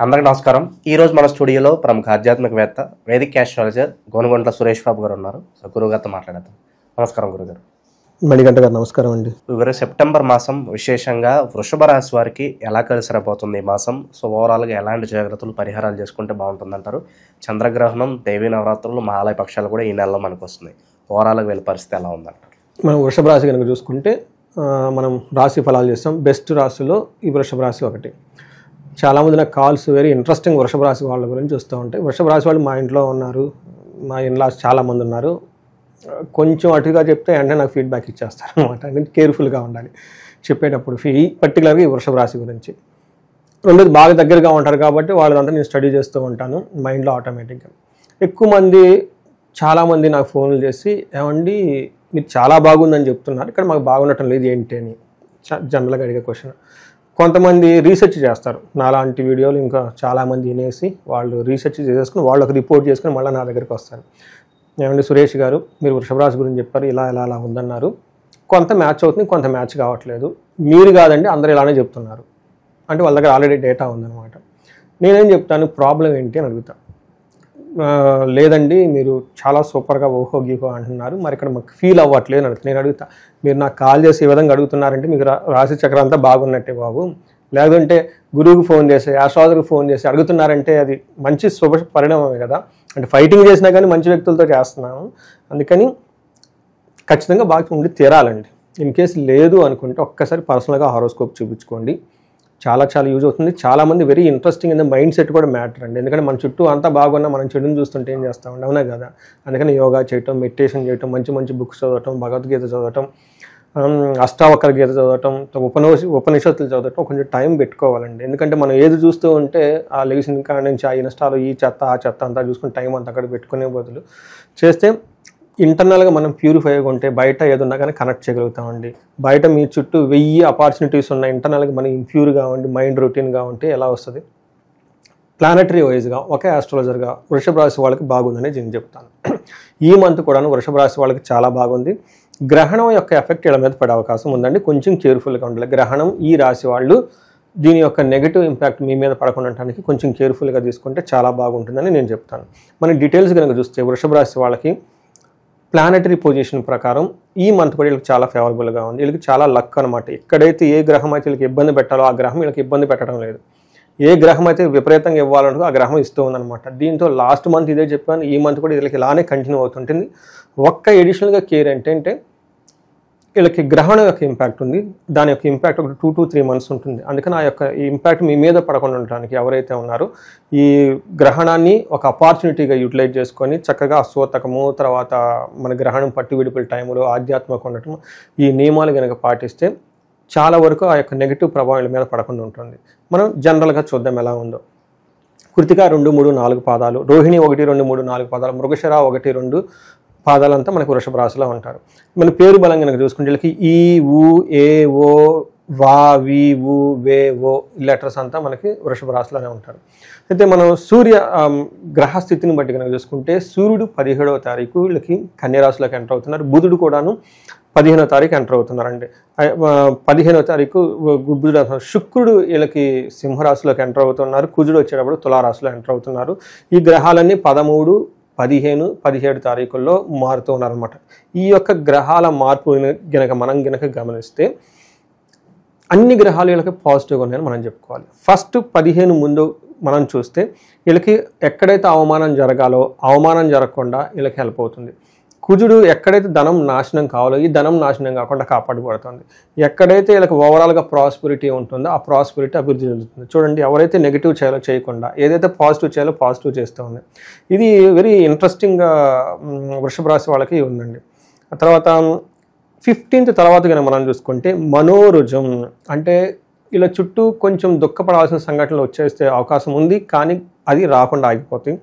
అందరికీ నమస్కారం. ఈరోజు మన స్టూడియోలో ప్రముఖ ఆధ్యాత్మికవేత్త వేదిక్ ఆస్ట్రాలజర్ గోనుగొంట్ల సురేష్ బాబు గారు ఉన్నారు. సో గురువుగారితో మాట్లాడతాం. నమస్కారం గురుగారు. మణికంఠ గారు నమస్కారం అండి. గురుగారు, సెప్టెంబర్ మాసం విశేషంగా వృషభ రాశి వారికి ఎలా కలిసి రాబోతుంది ఈ మాసం? సో ఓవరాల్గా ఎలాంటి జాగ్రత్తలు పరిహారాలు చేసుకుంటే బాగుంటుంది అంటారు? చంద్రగ్రహణం, దేవీ నవరాత్రులు, మహాలయ పక్షాలు కూడా ఈ నెలలో మనకు వస్తున్నాయి. ఓవరాల్గా వీళ్ళ పరిస్థితి ఎలా ఉందంటారు? మనం వృషభ రాశి కనుక చూసుకుంటే మనం రాశి ఫలాలు చేస్తాం. బెస్ట్ రాశిలో ఈ వృషభ రాశి ఒకటి. చాలామంది నాకు కాల్స్ వెరీ ఇంట్రెస్టింగ్ వృషభ రాశి వాళ్ళ గురించి వస్తూ ఉంటాయి. వృషభ రాశి వాళ్ళు మా ఇంట్లో ఉన్నారు, మా ఇన్లాస్ చాలామంది ఉన్నారు. కొంచెం అటుగా చెప్తే అంటే నాకు ఫీడ్బ్యాక్ ఇచ్చేస్తారు అనమాట. అంటే కేర్ఫుల్గా ఉండాలి చెప్పేటప్పుడు పర్టికులర్గా ఈ వృషభ రాశి గురించి. రెండోది బాగా దగ్గరగా ఉంటారు కాబట్టి వాళ్ళదంతా నేను స్టడీ చేస్తూ ఉంటాను మైండ్లో ఆటోమేటిక్గా. ఎక్కువ మంది చాలామంది నాకు ఫోన్లు చేసి, ఏమండి మీరు చాలా బాగుందని చెప్తున్నారు, ఇక్కడ మాకు బాగుండటం లేదు ఏంటి అని జనరల్గా అడిగే క్వశ్చన్. కొంతమంది రీసెర్చ్ చేస్తారు, నాలాంటి వీడియోలు ఇంకా చాలామంది వినేసి వాళ్ళు రీసెర్చ్ చేసేసుకుని వాళ్ళు ఒక రిపోర్ట్ చేసుకుని మళ్ళీ నా దగ్గరికి వస్తారు. ఏమండి సురేష్ గారు, మీరు వృషభ రాశి గురించి చెప్పారు, ఇలా ఇలా అలా ఉందన్నారు, కొంత మ్యాచ్ అవుతుంది, కొంత మ్యాచ్ కావట్లేదు, మీరు కాదండి అందరూ ఇలానే చెప్తున్నారు అంటే వాళ్ళ దగ్గర ఆల్రెడీ డేటా ఉందన్నమాట. నేనేం చెప్తాను, ప్రాబ్లం ఏంటి అని అడుగుతాను. లేదండి మీరు చాలా సూపర్గా ఓహో గీహో అంటున్నారు, మరి ఇక్కడ మాకు ఫీల్ అవ్వట్లేదు అని నేను అడుగుతా. మీరు నాకు కాల్ చేసి ఈ విధంగా అడుగుతున్నారంటే మీకు రాశి చక్రం అంతా బాగున్నట్టే బాబు. లేదంటే గురువుకి ఫోన్ చేసి, ఆస్ట్రాలజర్కి ఫోన్ చేసి అడుగుతున్నారంటే అది మంచి శుభ పరిణామమే కదా. అంటే ఫైటింగ్ చేసినా కానీ మంచి వ్యక్తులతో చేస్తున్నాము, అందుకని ఖచ్చితంగా బాగా ఉండి తీరాలండి. ఇన్ కేసు లేదు అనుకుంటే ఒక్కసారి పర్సనల్గా హారోస్కోప్ చూపించుకోండి, చాలా చాలా యూజ్ అవుతుంది. చాలామంది very interesting in the mind set కూడా మ్యాటర్ అండి. ఎందుకంటే మన చుట్టూ అంతా బాగున్నా మనం చెడుని చూస్తుంటే ఏం చేస్తామండి, అవునా కదా. అందుకని యోగా చేయటం, మెడిటేషన్ చేయటం, మంచి మంచి బుక్స్ చదవటం, భగవద్గీత చదవటం, అష్టావక్ర గీత చదవటం, ఉపనిషత్తులు చదవటం కొంచెం టైం పెట్టుకోవాలండి. ఎందుకంటే మనం ఏది చూస్తూ ఉంటే ఆ లెగిసిన కాడ నుంచి ఆ ఇన్స్టాలో ఈ చెత్త ఆ చెత్త అంతా చూసుకుని టైం అంతా అక్కడ పెట్టుకునే బదులు చేస్తే ఇంటర్నల్గా మనం ప్యూరిఫైగా ఉంటే బయట ఏదున్నా కానీ కనెక్ట్ చేయగలుగుతామండి. బయట మీ చుట్టూ 1000 ఆపర్చునిటీస్ ఉన్నాయి, ఇంటర్నల్గా మనం ఇంప్యూర్గా ఉండి మైండ్ రొటీన్గా ఉంటే ఎలా వస్తుంది? ప్లానటరీ వైజ్గా ఒకే ఆస్ట్రాలజర్గా వృషభ రాశి వాళ్ళకి బాగుందని నేను చెప్తాను. ఈ మంత్ కూడా వృషభ రాశి వాళ్ళకి చాలా బాగుంది. గ్రహణం యొక్క ఎఫెక్ట్ వీళ్ళ మీద పడే అవకాశం ఉందండి, కొంచెం కేర్ఫుల్గా ఉండాలి. గ్రహణం ఈ రాశి వాళ్ళు దీని యొక్క నెగిటివ్ ఇంపాక్ట్ మీ మీద పడకుండా ఉండడానికి కొంచెం కేర్ఫుల్గా తీసుకుంటే చాలా బాగుంటుందని నేను చెప్తాను. మన డీటెయిల్స్ కనుక చూస్తే వృషభ రాశి వాళ్ళకి ప్లానటరీ పొజిషన్ ప్రకారం ఈ మంత్ కూడా వీళ్ళకి చాలా ఫేవరబుల్గా ఉంది. వీళ్ళకి చాలా లక్ అనమాట. ఎక్కడైతే ఏ గ్రహం అయితే వీళ్ళకి ఇబ్బంది పెట్టాలో ఆ గ్రహం వీళ్ళకి ఇబ్బంది పెట్టడం లేదు. ఏ గ్రహం అయితే విపరీతంగా ఇవ్వాలంటో ఆ గ్రహం ఇస్తూ ఉందన్నమాట. దీంతో లాస్ట్ మంత్ ఇదే చెప్పాను, ఈ మంత్ కూడా వీళ్ళకి ఇలానే కంటిన్యూ అవుతుంటుంది. ఒక్క ఎడిషనల్గా కేర్ ఏంటంటే వీళ్ళకి గ్రహణం యొక్క ఇంపాక్ట్ ఉంది, దాని యొక్క ఇంపాక్ట్ ఒక 2 to 3 months ఉంటుంది. అందుకని ఆ యొక్క ఇంపాక్ట్ మీ మీద పడకుండా ఉండడానికి ఎవరైతే ఉన్నారో ఈ గ్రహణాన్ని ఒక ఆపర్చునిటీగా యూటిలైజ్ చేసుకొని చక్కగా సూతకము, తర్వాత మన గ్రహణం పట్టు విడుపుల టైంలో ఆధ్యాత్మిక ఉండటం, ఈ నియమాలు కనుక పాటిస్తే చాలా వరకు ఆ యొక్క నెగిటివ్ ప్రభావం మీద పడకుండా ఉంటుంది. మనం జనరల్గా చూద్దాం ఎలా ఉందో. కృతిక 2, 3, 4 పాదాలు, రోహిణి 1, 2, 3, 4 పాదాలు, మృగశిర 1, 2 పాదాలంతా మనకు వృషభ రాశిలో ఉంటారు. మన పేరు బలం కనుక చూసుకుంటే వీళ్ళకి ఈ ఊ ఏ ఓ వా వి ఊ వే ఓ లెటర్స్ అంతా మనకి వృషభ రాశిలోనే ఉంటారు. అయితే మనం సూర్య గ్రహస్థితిని బట్టి కనుక చూసుకుంటే సూర్యుడు 17వ తారీఖు వీళ్ళకి కన్య రాశిలోకి ఎంటర్ అవుతున్నారు. బుధుడు కూడాను 15వ తారీఖు ఎంటర్ అవుతున్నారండి. 15వ తారీఖు బుధుడు. శుక్రుడు వీళ్ళకి సింహరాశిలోకి ఎంటర్ అవుతున్నారు. కుజుడు వచ్చేటప్పుడు తులారాశిలో ఎంటర్ అవుతున్నారు. ఈ గ్రహాలన్నీ 13, 15, 17 తారీఖుల్లో మారుతూ ఉన్నారనమాట. ఈ యొక్క గ్రహాల మార్పు మనం గమనిస్తే అన్ని గ్రహాలు వీళ్ళకి పాజిటివ్గా ఉన్నాయని మనం చెప్పుకోవాలి. ఫస్ట్ 15 ముందు మనం చూస్తే వీళ్ళకి ఎక్కడైతే అవమానం జరగాలో అవమానం జరగకుండా వీళ్ళకి హెల్ప్ అవుతుంది. కుజుడు ఎక్కడైతే ధనం నాశనం కావాలో ఈ ధనం నాశనం కాకుండా కాపాడుబడుతుంది. ఎక్కడైతే వీళ్ళకి ఓవరాల్గా ప్రాస్పెరిటీ ఉంటుందో ఆ ప్రాస్పెరిటీ అభివృద్ధి చెందుతుంది. చూడండి, ఎవరైతే నెగిటివ్ చేయాలో చేయకుండా ఏదైతే పాజిటివ్ చేయాలో పాజిటివ్ చేస్తూ ఉంది. ఇది వెరీ ఇంట్రెస్టింగ్గా వృషభ రాశి వాళ్ళకి ఉందండి. ఆ తర్వాత 15th తర్వాత కనుక మనం చూసుకుంటే మనోరుజం అంటే ఇలా చుట్టూ కొంచెం దుఃఖపడాల్సిన సంఘటనలు వచ్చేస్తే అవకాశం ఉంది, కానీ అది రాకుండా ఆగిపోతాయి.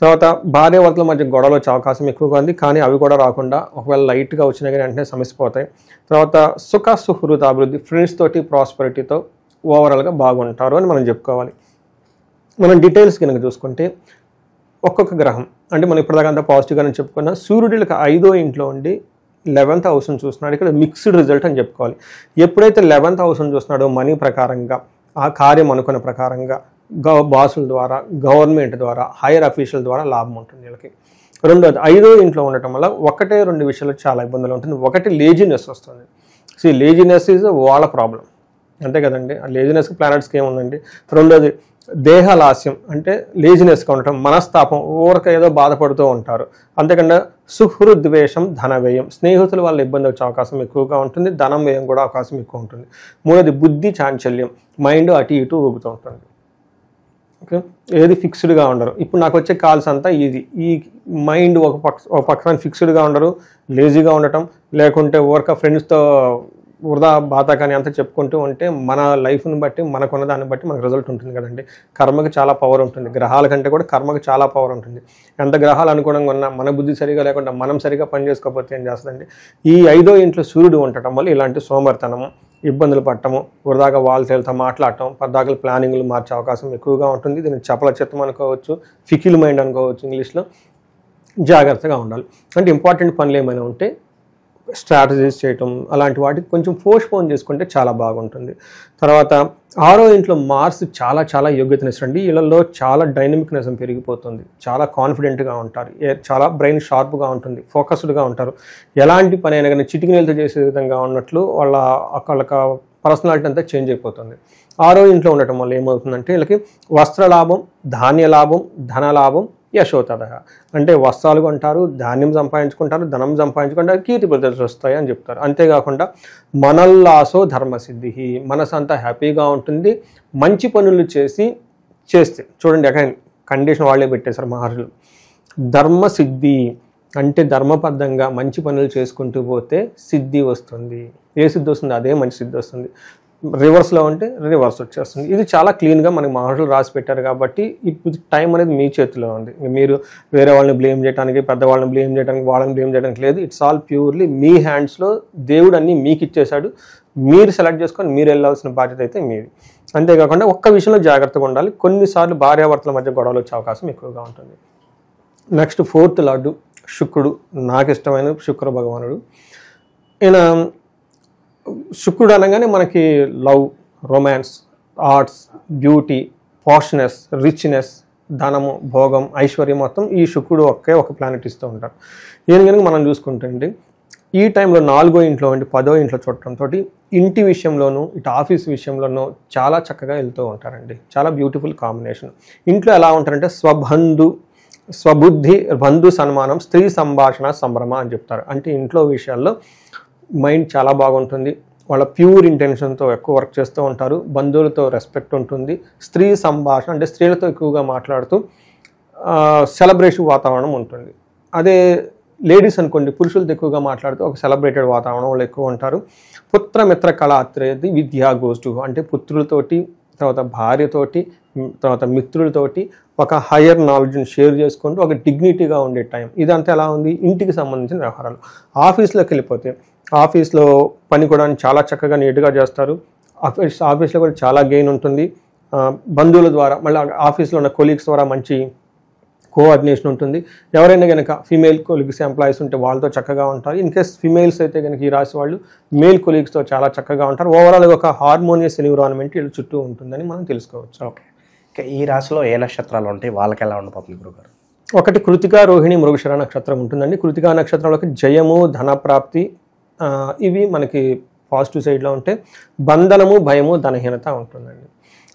తర్వాత భార్యాభర్తల మధ్య గొడవలు వచ్చే అవకాశం ఎక్కువగా ఉంది, కానీ అవి కూడా రాకుండా ఒకవేళ లైట్గా వచ్చినా కానీ వెంటనే సమసిపోతాయి. తర్వాత సుఖ సుహృత అభివృద్ధి, ఫ్రెండ్స్ తోటి ప్రాస్పెరిటీతో ఓవరాల్గా బాగుంటారు అని మనం చెప్పుకోవాలి. మనం డీటెయిల్స్ కనుక చూసుకుంటే ఒక్కొక్క గ్రహం అంటే మనం ఇప్పటిదాకా అంతా పాజిటివ్గానే చెప్పుకున్నా. సూర్యుడికి 5వ ఇంట్లో ఉండి 11th హౌస్ని చూస్తున్నాడు. ఇక్కడ మిక్స్డ్ రిజల్ట్ అని చెప్పుకోవాలి. ఎప్పుడైతే 11th హౌస్ని చూస్తున్నాడో మనీ ప్రకారంగా, ఆ కార్యం అనుకున్న ప్రకారంగా బాసుల ద్వారా, గవర్నమెంట్ ద్వారా, హైయర్ అఫీషియల్ ద్వారా లాభం ఉంటుంది వీళ్ళకి. రెండోది 5వ ఇంట్లో ఉండటం వల్ల 1-2 విషయాలు చాలా ఇబ్బందులు ఉంటుంది. ఒకటి లేజినెస్ వస్తుంది. లేజినెస్ ఈజ్ వాళ్ళ ప్రాబ్లం, అంతే కదండి. ఆ లేజినెస్కి ప్లానెట్స్కి ఏముందండి. రెండోది దేహలాస్యం, అంటే లేజినెస్గా ఉండటం, మనస్తాపం, ఊరక ఏదో బాధపడుతూ ఉంటారు. అంతేకాకుండా సుహృద్వేషం, ధన వ్యయం, స్నేహితుల వల్ల ఇబ్బంది వచ్చే అవకాశం ఎక్కువగా ఉంటుంది. ధనం వ్యయం కూడా అవకాశం ఎక్కువ ఉంటుంది. మూడోది బుద్ధి చాంచల్యం, మైండ్ అటు ఇటు ఊగుతూ ఉంటుంది. ఓకే, ఏది ఫిక్స్డ్గా ఉండరు. ఇప్పుడు నాకు వచ్చే కాల్స్ అంతా ఈ మైండ్ ఒక పక్కన ఫిక్స్డ్గా ఉండరు, లేజీగా ఉండటం, లేకుంటే ఊరక ఫ్రెండ్స్తో వృధా బాధ కానీ అంతా చెప్పుకుంటూ ఉంటే మన లైఫ్ని బట్టి, మనకున్న దాన్ని బట్టి మనకు రిజల్ట్ ఉంటుంది కదండి. కర్మకి చాలా పవర్ ఉంటుంది, గ్రహాల కంటే కూడా కర్మకి చాలా పవర్ ఉంటుంది. ఎంత గ్రహాలు అనుగుణంగా ఉన్నా మన బుద్ధి సరిగా లేకుండా మనం సరిగా పని చేసుకోకపోతే ఏం చేస్తుందండి. ఈ 5వ ఇంట్లో సూర్యుడు ఉండటం వల్ల ఇలాంటి సోమరితనము, ఇబ్బందులు పడటము, వృధాగా వాళ్ళు తేలితో మాట్లాడటం, పద్దాకలు ప్లానింగ్లు మార్చే అవకాశం ఎక్కువగా ఉంటుంది. దీన్ని చపల చిత్తం అనుకోవచ్చు, ఫికిల్ మైండ్ అనుకోవచ్చు ఇంగ్లీష్లో. జాగ్రత్తగా ఉండాలి. అంటే ఇంపార్టెంట్ పనులు ఏమైనా ఉంటే స్ట్రాటజీస్ చేయటం, అలాంటి వాటికి కొంచెం పోస్ట్పోన్ చేసుకుంటే చాలా బాగుంటుంది. తర్వాత 6వ ఇంట్లో మార్స్ చాలా చాలా యోగ్యతనిస్తుంది. వీళ్ళల్లో చాలా డైనమిక్నెస్ పెరిగిపోతుంది, చాలా కాన్ఫిడెంట్గా ఉంటారు, చాలా బ్రెయిన్ షార్ప్గా ఉంటుంది, ఫోకస్డ్గా ఉంటారు. ఎలాంటి పని అయినా కానీ చిటికినేలతో చేసే విధంగా ఉన్నట్లు వాళ్ళకి పర్సనాలిటీ అంతా చేంజ్ అయిపోతుంది. 6వ ఇంట్లో ఉండటం వల్ల ఏమవుతుందంటే వీళ్ళకి వస్త్రలాభం, ధాన్య లాభం, ధనలాభం, యశోతద, అంటే వస్త్రాలు కొంటారు, ధాన్యం సంపాదించుకుంటారు, ధనం సంపాదించుకుంటారు, కీర్తి ప్రతిష్టలు వస్తాయి అని చెప్తారు. అంతేకాకుండా మనల్లాసో ధర్మసిద్ధి, మనసు అంతా హ్యాపీగా ఉంటుంది. మంచి పనులు చేస్తే చూడండి, అక్కడ కండిషన్ వాళ్ళే పెట్టేశారు మహర్షులు. ధర్మసిద్ధి అంటే ధర్మబద్ధంగా మంచి పనులు చేసుకుంటూ పోతే సిద్ధి వస్తుంది. ఏ సిద్ధి వస్తుంది? అదే మంచి సిద్ధి వస్తుంది. రివర్స్లో ఉంటే రివర్స్ వచ్చేస్తుంది. ఇది చాలా క్లీన్గా మనకి మహర్షులు రాసి పెట్టారు కాబట్టి ఇప్పుడు టైం అనేది మీ చేతిలో ఉంది. మీరు వేరే వాళ్ళని బ్లేమ్ చేయడానికి, పెద్దవాళ్ళని బ్లేమ్ చేయడానికి, వాళ్ళని బ్లేమ్ చేయడానికి లేదు. ఇట్స్ ఆల్ ప్యూర్లీ మీ హ్యాండ్స్లో. దేవుడు అన్నీ మీకు ఇచ్చేశాడు, మీరు సెలెక్ట్ చేసుకొని మీరు వెళ్ళాల్సిన బాధ్యత అయితే మీది. అంతేకాకుండా ఒక్క విషయంలో జాగ్రత్తగా ఉండాలి. కొన్నిసార్లు భార్యాభర్తల మధ్య గొడవలు వచ్చే అవకాశం ఎక్కువగా ఉంటుంది. నెక్స్ట్ 4th లార్డు శుక్రుడు, నాకు ఇష్టమైన శుక్ర భగవానుడు. ఈయన శుక్రుడు అనగానే మనకి love, romance, arts, beauty, poshness, richness, ధనము, భోగం, ఐశ్వర్యం మొత్తం ఈ శుక్రుడు ఒక ప్లానెట్ ఇస్తూ ఉంటారు. ఈయన కనుక మనం చూసుకుంటే ఈ టైంలో 4వ ఇంట్లో అంటే 10వ ఇంట్లో చూడటంతో ఇంటి విషయంలోనూ ఇటు ఆఫీస్ విషయంలోనూ చాలా చక్కగా వెళ్తూ ఉంటారండి. చాలా బ్యూటిఫుల్ కాంబినేషన్. ఇంట్లో ఎలా ఉంటారంటే స్వబుద్ధి, బంధు సన్మానం, స్త్రీ సంభాషణ, సంభ్రమ అని చెప్తారు. అంటే ఇంట్లో విషయాల్లో మైండ్ చాలా బాగుంటుంది, వాళ్ళ ప్యూర్ ఇంటెన్షన్తో ఎక్కువ వర్క్ చేస్తూ ఉంటారు, బంధువులతో రెస్పెక్ట్ ఉంటుంది, స్త్రీ సంభాషణ అంటే స్త్రీలతో ఎక్కువగా మాట్లాడుతూ సెలబ్రేషన్ వాతావరణం ఉంటుంది. అదే లేడీస్ అనుకోండి, పురుషులతో ఎక్కువగా మాట్లాడుతూ ఒక సెలబ్రేటెడ్ వాతావరణం వాళ్ళు ఎక్కువ ఉంటారు. పుత్రమిత్ర కళాత్రేది విద్యా గోష్ఠు, అంటే పుత్రులతోటి, తర్వాత భార్యతోటి, తర్వాత మిత్రులతోటి ఒక హయ్యర్ నాలెడ్జ్ని షేర్ చేసుకుంటూ ఒక డిగ్నిటీగా ఉండే టైం. ఇదంతా ఎలా ఉంది? ఇంటికి సంబంధించిన వ్యవహారాలు. ఆఫీస్లోకి వెళ్ళిపోతే ఆఫీస్లో పని కూడా చాలా చక్కగా నీట్గా చేస్తారు. ఆఫీస్లో కూడా చాలా గెయిన్ ఉంటుంది. బంధువుల ద్వారా, మళ్ళీ ఆఫీస్లో ఉన్న కొలీగ్స్ ద్వారా మంచి కోఆర్డినేషన్ ఉంటుంది. ఎవరైనా కనుక ఫీమేల్ కొలీగ్స్ ఎంప్లాయీస్ ఉంటే వాళ్ళతో చక్కగా ఉంటారు. ఇన్ కేస్ ఫీమేల్స్ అయితే కనుక ఈ రాశి వాళ్ళు మేల్ కొలీగ్స్తో చాలా చక్కగా ఉంటారు. ఓవరాల్గా ఒక హార్మోనియస్ ఎన్విరాన్మెంట్ వీళ్ళ చుట్టూ ఉంటుందని మనం తెలుసుకోవచ్చు. ఓకే, ఈ రాశిలో ఏ నక్షత్రాలు ఉంటాయి, వాళ్ళకి ఎలా ఉండబోతుంది గురుగారు? ఒకటి కృతికా, రోహిణి, మృగశిర నక్షత్రం ఉంటుందండి. కృతికా నక్షత్రంలోకి జయము, ధనప్రాప్తి ఇవి మనకి పాజిటివ్ సైడ్లో ఉంటే, బంధనము, భయము, ధనహీనత ఉంటుందండి.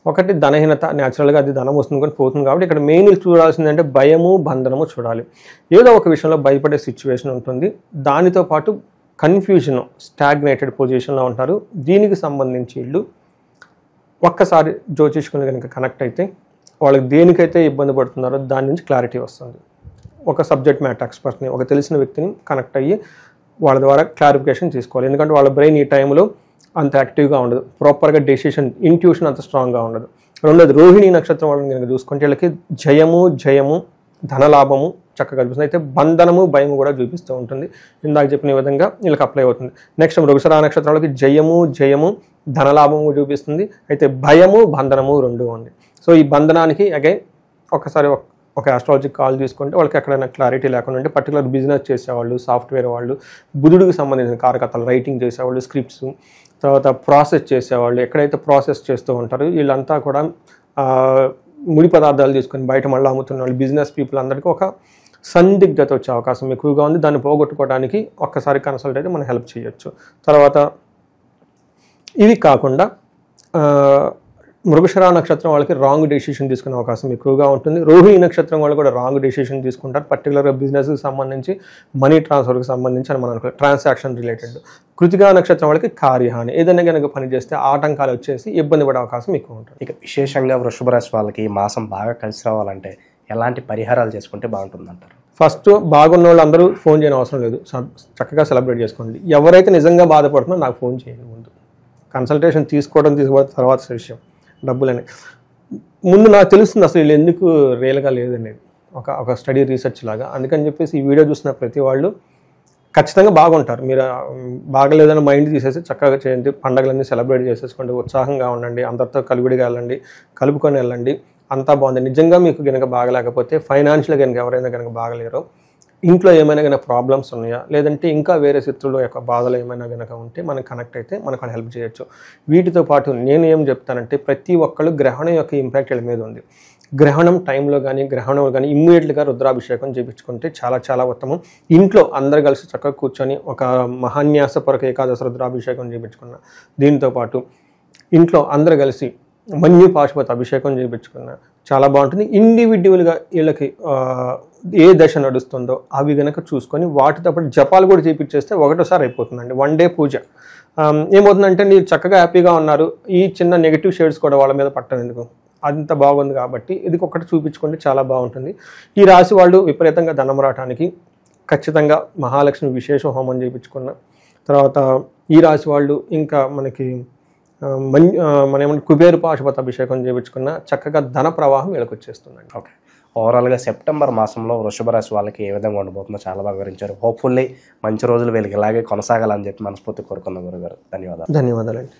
ఒకటి ధనహీనత, న్యాచురల్గా అది ధనం వస్తుంది కానీ పోతుంది కాబట్టి ఇక్కడ మెయిన్ చూడాల్సిందంటే భయము, బంధనము చూడాలి. ఏదో ఒక విషయంలో భయపడే సిచ్యువేషన్ ఉంటుంది. దానితో పాటు కన్ఫ్యూజన్, స్టాగ్నేటెడ్ పొజిషన్లో ఉంటారు. దీనికి సంబంధించి వీళ్ళు ఒక్కసారి జ్యోతిష్కులు కనుక కనెక్ట్ అయితే వాళ్ళకి దేనికైతే ఇబ్బంది పడుతున్నారో దాని నుంచి క్లారిటీ వస్తుంది. ఒక సబ్జెక్ట్ మ్యాటర్ ఎక్స్పర్ట్ని, ఒక తెలిసిన వ్యక్తిని కనెక్ట్ అయ్యి వాళ్ళ ద్వారా క్లారిఫికేషన్ తీసుకోవాలి. ఎందుకంటే వాళ్ళ బ్రెయిన్ ఈ టైంలో అంత యాక్టివ్గా ఉండదు, ప్రాపర్గా డెసిషన్, ఇంట్యూషన్ అంత స్ట్రాంగ్గా ఉండదు. రెండోది రోహిణి నక్షత్రం వాళ్ళని కనుక చూసుకుంటే వీళ్ళకి జయము, ధనలాభము చక్కగా చూపిస్తుంది. అయితే బంధనము, భయము కూడా చూపిస్తూ ఉంటుంది. ఇందాక చెప్పిన విధంగా వీళ్ళకి అప్లై అవుతుంది. నెక్స్ట్ మృగశిర నక్షత్రాలకి జయము, ధనలాభము చూపిస్తుంది. అయితే భయము, బంధనము రెండు ఉంది. సో ఈ బంధనానికి అగైన్ ఒకసారి ఒక ఆస్ట్రాలజిక్ కాల్ తీసుకుంటే వాళ్ళకి ఎక్కడైనా క్లారిటీ లేకుండా ఉంటే, పర్టికులర్ బిజినెస్ చేసేవాళ్ళు, సాఫ్ట్వేర్ వాళ్ళు, బుధుడికి సంబంధించిన కారకతాలు, రైటింగ్ చేసేవాళ్ళు, స్క్రిప్ట్స్, తర్వాత ప్రాసెస్ చేసేవాళ్ళు, ఎక్కడైతే ప్రాసెస్ చేస్తూ ఉంటారో వీళ్ళంతా కూడా ముడి పదార్థాలు తీసుకొని బయట మళ్ళీ అమ్ముతున్న వాళ్ళు, బిజినెస్ పీపుల్ అందరికీ ఒక సందిగ్ధత వచ్చే అవకాశం ఎక్కువగా ఉంది. దాన్ని పోగొట్టుకోవడానికి ఒక్కసారి కన్సల్ట్ అయితే మనం హెల్ప్ చేయొచ్చు. తర్వాత ఇవి కాకుండా మృగశిర నక్షత్రం వాళ్ళకి రాంగ్ డెసిషన్ తీసుకునే అవకాశం ఎక్కువగా ఉంటుంది. రోహిణి నక్షత్రం వాళ్ళు కూడా రాంగ్ డెసిషన్ తీసుకుంటారు, పర్టికులర్గా బిజినెస్కి సంబంధించి, మనీ ట్రాన్స్ఫర్కి సంబంధించి అని మనం అనుకో, ట్రాన్సాక్షన్ రిలేటెడ్. కృతికా నక్షత్రం వాళ్ళకి కార్యహాని, ఏదైనా కనుక పని చేస్తే ఆటంకాలు వచ్చేసి ఇబ్బంది పడే అవకాశం ఎక్కువ ఉంటుంది. ఇక విశేషంగా వృషభ రాశి వాళ్ళకి ఈ మాసం బాగా కలిసి రావాలంటే ఎలాంటి పరిహారాలు చేసుకుంటే బాగుంటుందంటారు? ఫస్ట్ బాగున్న వాళ్ళు అందరూ ఫోన్ చేయని అవసరం లేదు, చక్కగా సెలబ్రేట్ చేసుకోండి. ఎవరైతే నిజంగా బాధపడుతున్నారో నాకు ఫోన్ చేయండి. ముందు కన్సల్టేషన్ తీసుకోవడం తర్వాత విషయం, డబ్బులని ముందు నాకు తెలుస్తుంది అసలు వీళ్ళు ఎందుకు రియల్గా లేదనేది, ఒక స్టడీ రీసెర్చ్ లాగా. అందుకని చెప్పేసి ఈ వీడియో చూసిన ప్రతి వాళ్ళు ఖచ్చితంగా బాగుంటారు. మీరు బాగలేదని మైండ్ తీసేసి చక్కగా చేయండి, పండుగలన్నీ సెలబ్రేట్ చేసేసుకోండి, ఉత్సాహంగా ఉండండి, అందరితో కలివిడిగా వెళ్ళండి, కలుపుకొని వెళ్ళండి, అంతా బాగుంది. నిజంగా మీకు కనుక బాగలేకపోతే, ఫైనాన్షియల్గా కనుక ఎవరైనా కనుక బాగలేరో, ఇంట్లో ఏమైనా కనుక ప్రాబ్లమ్స్ ఉన్నాయా, లేదంటే ఇంకా వేరే శత్రువుల యొక్క బాధలు ఏమైనా కనుక ఉంటే మనకు కనెక్ట్ అయితే మనకు హెల్ప్ చేయొచ్చు. వీటితో పాటు నేను ఏం చెప్తానంటే, ప్రతి ఒక్కళ్ళు గ్రహణం యొక్క ఇంపాక్ట్ వీళ్ళ మీద ఉంది. గ్రహణం టైంలో కానీ ఇమ్మీడియట్గా రుద్రాభిషేకం చేయించుకుంటే చాలా చాలా ఉత్తమం. ఇంట్లో అందరు కలిసి చక్కగా కూర్చొని ఒక మహాన్యాసపరక ఏకాదశి రుద్రాభిషేకం చేయించుకున్న, దీంతో పాటు ఇంట్లో అందరు కలిసి మన్యు పాశుపత అభిషేకం చేయించుకున్న చాలా బాగుంటుంది. ఇండివిజువల్గా వీళ్ళకి ఏ దశ నడుస్తుందో అవి కనుక చూసుకొని వాటితో పాటు జపాలు కూడా చేయించేస్తే ఒకటోసారి అయిపోతుందండి. 1 డే పూజ. ఏమవుతుందంటే మీరు చక్కగా హ్యాపీగా ఉన్నారు, ఈ చిన్న నెగిటివ్ షేడ్స్ కూడా వాళ్ళ మీద పట్టడం ఎందుకు, అంత బాగుంది కాబట్టి ఇది ఒకటి చూపించుకుంటే చాలా బాగుంటుంది. ఈ రాశి వాళ్ళు విపరీతంగా ధనం రావడానికి ఖచ్చితంగా మహాలక్ష్మి విశేష హోమం చేయించుకున్న తర్వాత, ఈ రాశి వాళ్ళు ఇంకా మనకి మనం ఏమంటే కుబేరు పాశుపత అభిషేకం చేయించుకున్న చక్కగా ధన ప్రవాహం వీళ్ళకి వచ్చేస్తుందండి. ఓకే, ఓవరాల్గా సెప్టెంబర్ మాసంలో వృషభ రాశి వాళ్ళకి ఏ విధంగా ఉండబోతుందో చాలా బాగా వివరించారు. హోప్ఫుల్లీ మంచి రోజులు వీళ్ళకి ఇలాగే కొనసాగాలని చెప్పి మనస్ఫూర్తి కోరుకుందాం గురుగారు. ధన్యవాదాలు. ధన్యవాదాలండి.